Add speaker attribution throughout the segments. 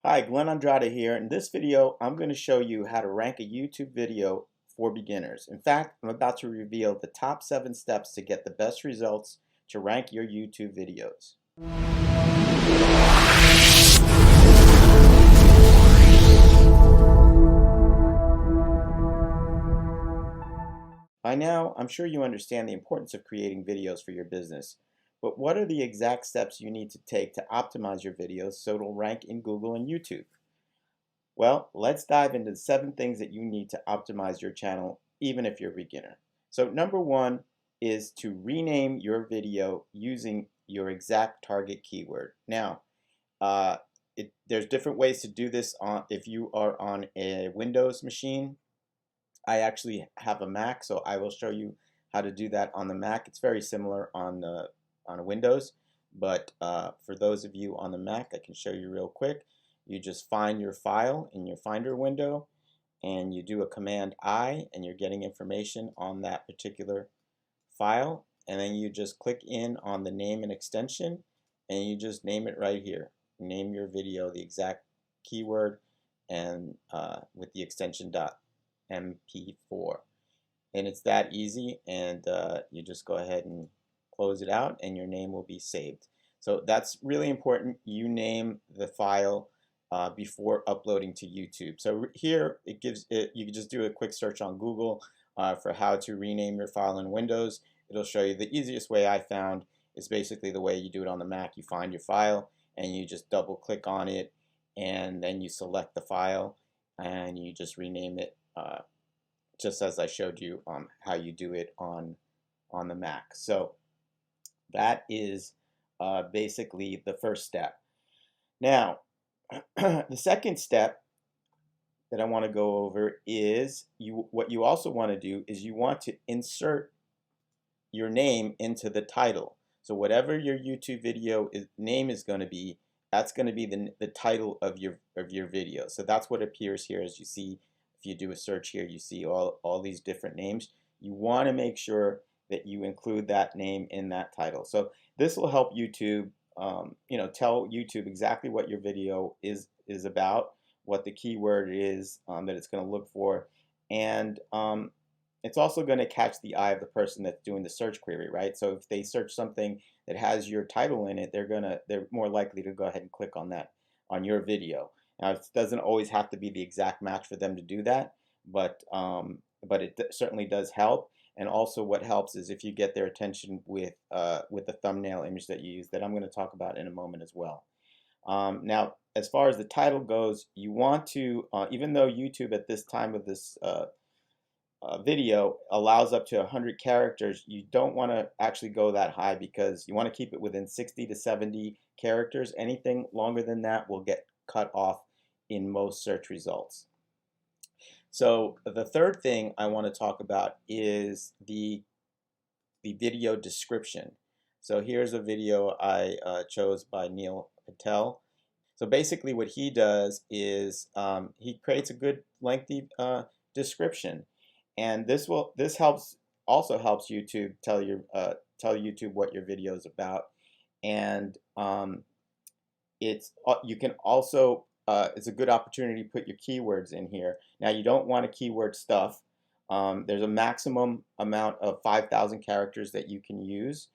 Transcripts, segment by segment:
Speaker 1: Hi, Glenn Andrade here. In this video, I'm going to show you how to rank a YouTube video for beginners. In fact, I'm about to reveal the top 7 steps to get the best results to rank your YouTube videos. By now, I'm sure you understand the importance of creating videos for your business. But what are the exact steps you need to take to optimize your videos so it'll rank in Google and YouTube? Well, let's dive into the 7 things that you need to optimize your channel, even if you're a beginner. So number 1 is to rename your video using your exact target keyword. Now, uh, there's different ways to do this if you are on a Windows machine. I actually have a Mac, so I will show you how to do that on the Mac. It's very similar on a Windows, but for those of you on the Mac, I can show you real quick. You just find your file in your Finder window, and you do a Command I, and you're getting information on that particular file, and then you just click in on the name and extension, and you just name it right here. Name your video the exact keyword and with the extension .mp4, and it's that easy, and you just go ahead and close it out, and your name will be saved. So that's really important. You name the file before uploading to YouTube. So here it gives it. You can just do a quick search on Google for how to rename your file in Windows. It'll show you. The easiest way I found is basically the way you do it on the Mac. You find your file and you just double click on it, and then you select the file and you just rename it just as I showed you how you do it on the Mac. So that is basically the first step. Now, the second step that I want to go over is what you also want to do is you want to insert your name into the title. So whatever your YouTube video name is going to be, that's going to be the title of your video. So that's what appears here. As you see, if you do a search here, you see all these different names. You want to make sure that you include that name in that title. So this will help YouTube tell YouTube exactly what your video is about, what the keyword is that it's going to look for, and it's also going to catch the eye of the person that's doing the search query, right? So if they search something that has your title in it, they're more likely to go ahead and click on that on your video. Now, it doesn't always have to be the exact match for them to do that, but it certainly does help. And also what helps is if you get their attention with the thumbnail image that you use, that I'm going to talk about in a moment as well. Now, as far as the title goes, you want to, even though YouTube at this time of this video allows up to 100 characters, you don't want to actually go that high because you want to keep it within 60 to 70 characters. Anything longer than that will get cut off in most search results. So the third thing I want to talk about is the video description. So here's a video I chose by Neil Patel. So basically what he does is he creates a good lengthy description, and this also helps YouTube tell YouTube what your video is about, and you can also it's a good opportunity to put your keywords in here. Now, you don't want to keyword stuff. There's a maximum amount of 5,000 characters that you can use.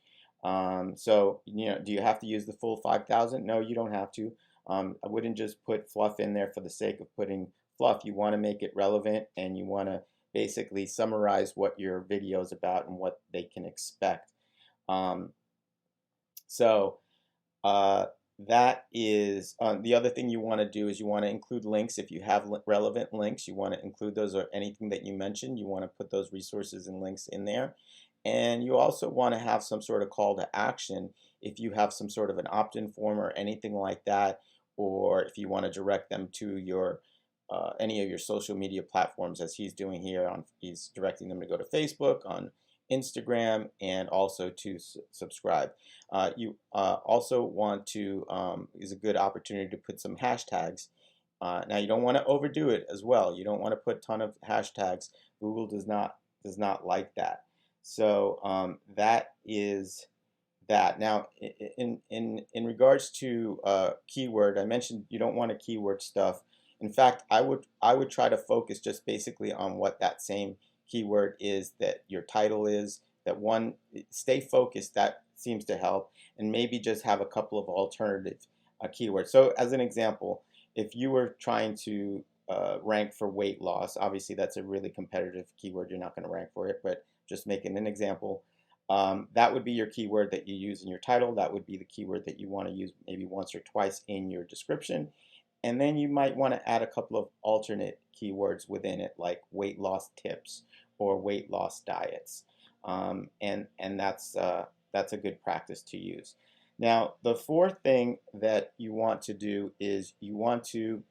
Speaker 1: So, do you have to use the full 5,000? No, you don't have to. I wouldn't just put fluff in there for the sake of putting fluff. You want to make it relevant, and you want to basically summarize what your video is about and what they can expect. That is the other thing you want to do is you want to include links. If you have relevant links, you want to include those, or anything that you mentioned, you want to put those resources and links in there. And you also want to have some sort of call to action if you have some sort of an opt-in form or anything like that, or if you want to direct them to your any of your social media platforms, as he's doing here. He's directing them to go to Facebook, on Instagram, and also to subscribe. You also want to is a good opportunity to put some hashtags. Now, you don't want to overdo it as well. You don't want to put a ton of hashtags. Google does not like that. So that is that. Now, in regards to keyword, I mentioned you don't want to keyword stuff. In fact, I would try to focus just basically on what that same keyword is that your title is. That one, stay focused. That seems to help, and maybe just have a couple of alternative keywords. So, as an example, if you were trying to rank for weight loss, obviously that's a really competitive keyword. You're not going to rank for it, but just making an example. That would be your keyword that you use in your title. That would be the keyword that you want to use maybe once or twice in your description. And then you might want to add a couple of alternate keywords within it, like weight loss tips or weight loss diets. And that's a good practice to use. Now, the fourth thing that you want to do is you want to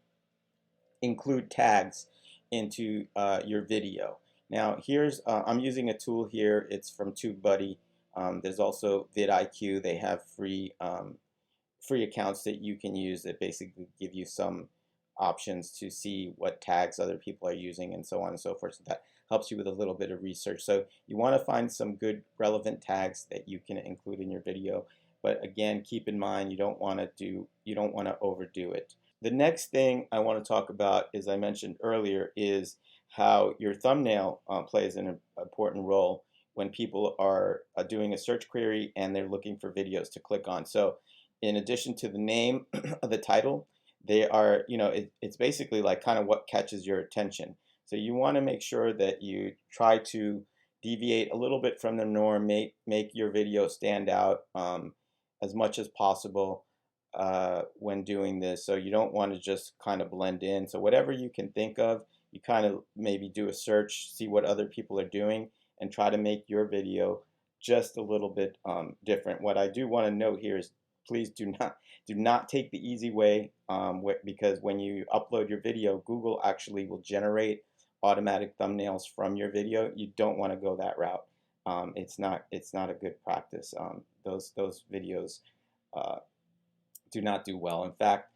Speaker 1: include tags into your video. Now here's, I'm using a tool here, it's from TubeBuddy. There's also vidIQ, they have free accounts that you can use that basically give you some options to see what tags other people are using and so on and so forth. So that helps you with a little bit of research. So you want to find some good relevant tags that you can include in your video. But again, keep in mind you don't want to overdo it. The next thing I want to talk about, as I mentioned earlier, is how your thumbnail plays an important role when people are doing a search query and they're looking for videos to click on. So in addition to the name of the title, they are, it's basically like kind of what catches your attention. So you want to make sure that you try to deviate a little bit from the norm, make your video stand out as much as possible when doing this. So you don't want to just kind of blend in. So whatever you can think of, you kind of maybe do a search, see what other people are doing, and try to make your video just a little bit different. What I do want to note here is please do not take the easy way, because when you upload your video, Google actually will generate automatic thumbnails from your video. You don't want to go that route. It's not a good practice. Those videos do not do well. In fact,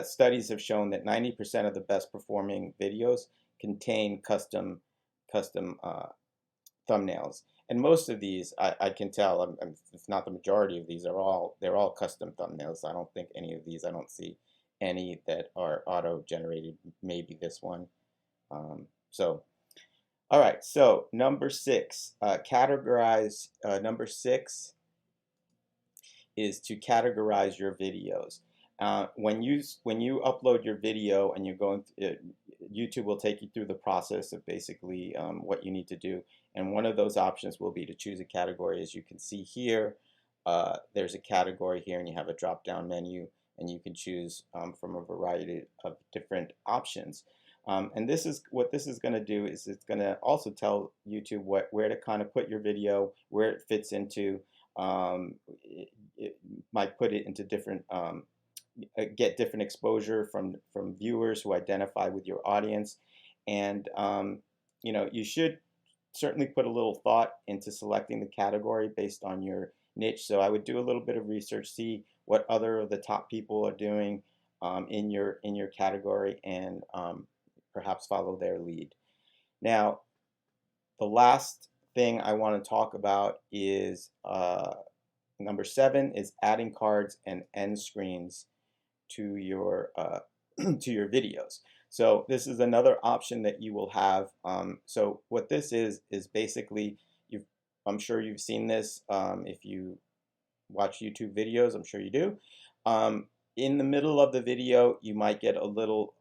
Speaker 1: studies have shown that 90% of the best performing videos contain custom thumbnails, and most of these I can tell, if not the majority of these, they're all custom thumbnails. I don't think any of these, I don't see any that are auto generated. Maybe this one. So all right, so number 6, categorize. Number 6 is to categorize your videos. When you upload your video and you're going to, YouTube will take you through the process of basically what you need to do. And one of those options will be to choose a category. As you can see here, there's a category here, and you have a drop-down menu, and you can choose from a variety of different options. And this is what this is going to do is it's going to also tell YouTube where to kind of put your video, where it fits into. It might put it into different, get different exposure from viewers who identify with your audience, and you should certainly put a little thought into selecting the category based on your niche. So I would do a little bit of research, see what other of the top people are doing in your category, and perhaps follow their lead. Now, the last thing I want to talk about is number 7 is adding cards and end screens to your to your videos. So this is another option that you will have. So what this is basically, I'm sure you've seen this if you watch YouTube videos. I'm sure you do. In the middle of the video, you might get a little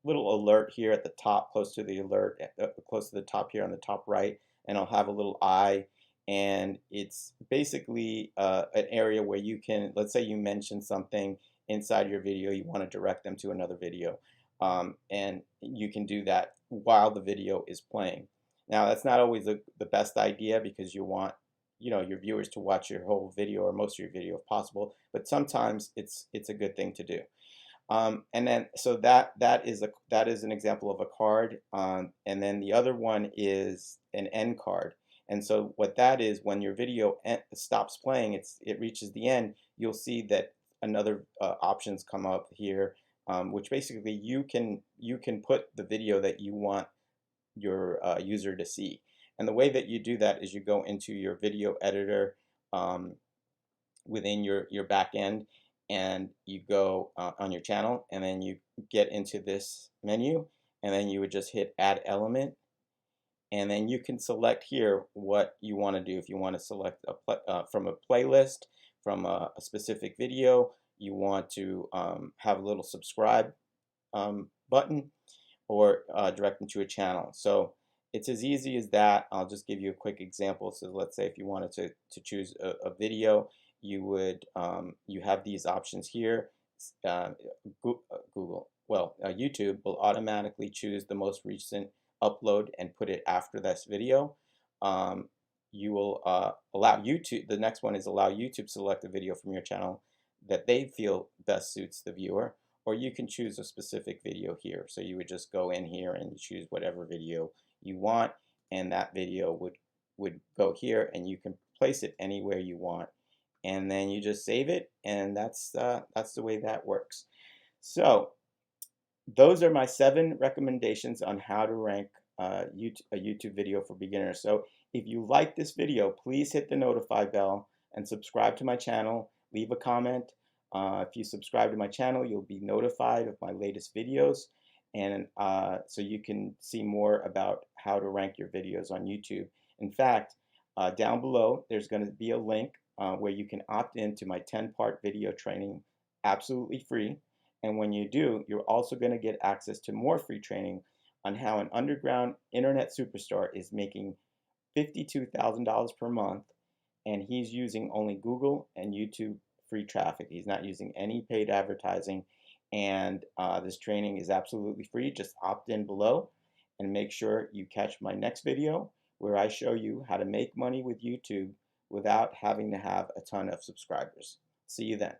Speaker 1: alert here at the top, close to the alert, close to the top here on the top right, and I'll have a little eye. And it's basically an area where you can, let's say you mention something inside your video, you want to direct them to another video, and you can do that while the video is playing. Now, that's not always the best idea, because you want your viewers to watch your whole video or most of your video if possible, but sometimes it's a good thing to do. And then so that is an example of a card, and then the other one is an end card. And so what that is, when your video stops playing, it reaches the end, you'll see that another options come up here, which basically you can put the video that you want your user to see. And the way that you do that is you go into your video editor um, within your back end, and you go on your channel, and then you get into this menu, and then you would just hit add element, and then you can select here what you want to do. If you want to select from a playlist, from a specific video, you want to have a little subscribe button, or direct them to a channel. So it's as easy as that. I'll just give you a quick example. So let's say if you wanted to choose a video, you would you have these options here. Uh, YouTube will automatically choose the most recent upload and put it after this video. Um, you will allow YouTube, the next one is allow YouTube to select a video from your channel that they feel best suits the viewer, or you can choose a specific video here. So you would just go in here and choose whatever video you want, and that video would go here, and you can place it anywhere you want, and then you just save it, and that's the way that works. So those are my 7 recommendations on how to rank a YouTube video for beginners. So if you like this video, please hit the notify bell and subscribe to my channel. Leave a comment. If you subscribe to my channel, you'll be notified of my latest videos, and so you can see more about how to rank your videos on YouTube. In fact, down below, there's going to be a link where you can opt into my 10-part video training absolutely free. And when you do, you're also going to get access to more free training on how an underground internet superstar is making $52,000 per month, and he's using only Google and YouTube free traffic. He's not using any paid advertising, and this training is absolutely free. Just opt in below and make sure you catch my next video where I show you how to make money with YouTube without having to have a ton of subscribers. See you then.